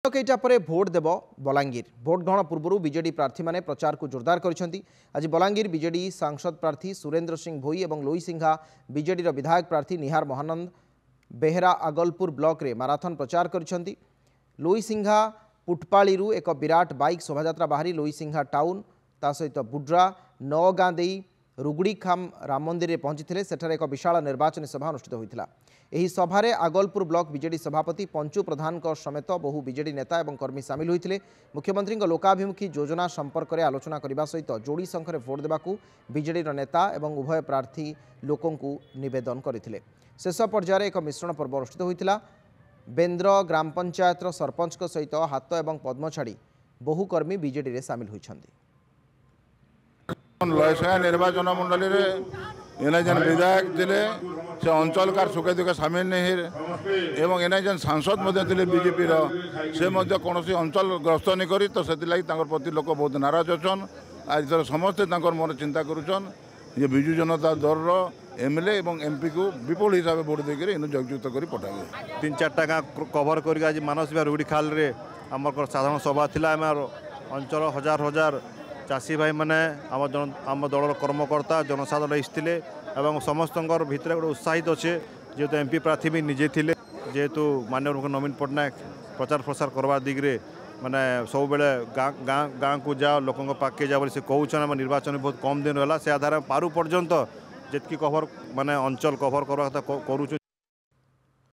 कईटा पर भोट देव बलांगीर भोट ग्रहण पूर्व बीजेडी प्रार्थी माने प्रचार को जोरदार करिसेंती। आज बलांगीर बीजेडी सांसद प्रार्थी सुरेंद्र सिंह भोई और लोईसिंघा बीजेडी विधायक प्रार्थी निहार महानंद बेहरा आगलपुर ब्लॉक रे माराथन प्रचार करिसेंती। लोईसिंघा पुटपाड़ी एक विराट बाइक शोभायात्रा बाहरी लोईसिंघा टाउन ता सहित बुड्रा नगाँ दे रुगुड़ीखाम राम मंदिर में पहुंची सेठारे एक विशाल निर्वाचन सभा अनुष्ठित होता। यह सभारे आगलपुर ब्लॉक बीजेडी सभापति पंचु प्रधान समेत बहु बीजेडी नेता और कर्मी सामिल होते। मुख्यमंत्री लोकाभिमुखी योजना संपर्क में आलोचना करने सहित जोड़ी संख्यार भोट देवाक बीजेडी नेता और उभय प्रार्थी लोकों निवेदन करते। शेष पर्यायर एक मिश्रण पर्व अनुष्ठित होता। बेन्द्र ग्राम पंचायत सरपंच सहित हाथ और पद्म छाड़ी बहु कर्मी बीजेडी में सामिल होती। लयसिंघा निर्वाचन मंडली एने जेन विधायक थे से अंचल कार सुखे दुखे सामिल नहीं एवं एने जेन सांसद बीजेपी से कौन अंचल ग्रस्त नहीं करी तो से प्रति लोक बहुत नाराज अच्छन। आज समस्ते मन चिंता करुचन ये विजु जनता दल एमएलए और एमपी को विपुल हिसाब से भोट देकर इन जगजुक्त कर पठाइए। 3-4 गाँ कभर कर आज मानस रुड़ी खाल आम साधारण सभा थिला अंचल हजार हजार चाषी भाई मैंने आम दलर कर्मकर्ता जनसाधारण आसते और समस्त भितर गोटे उत्साहित अच्छे जेहेतु एमपी प्रार्थी भी निजे थे जेहेतु माननीय मुख्यमंत्री नवीन पट्टनायक प्रचार प्रसार करवा दिगरे माने सब बेले गाँ को जाओ लोकों पाखे जाओ से कहून आम निर्वाचन बहुत कम दिन रहा से आधार पारु पर्यंत जितकी कभर माने अंचल कभर करवा कथा करूँ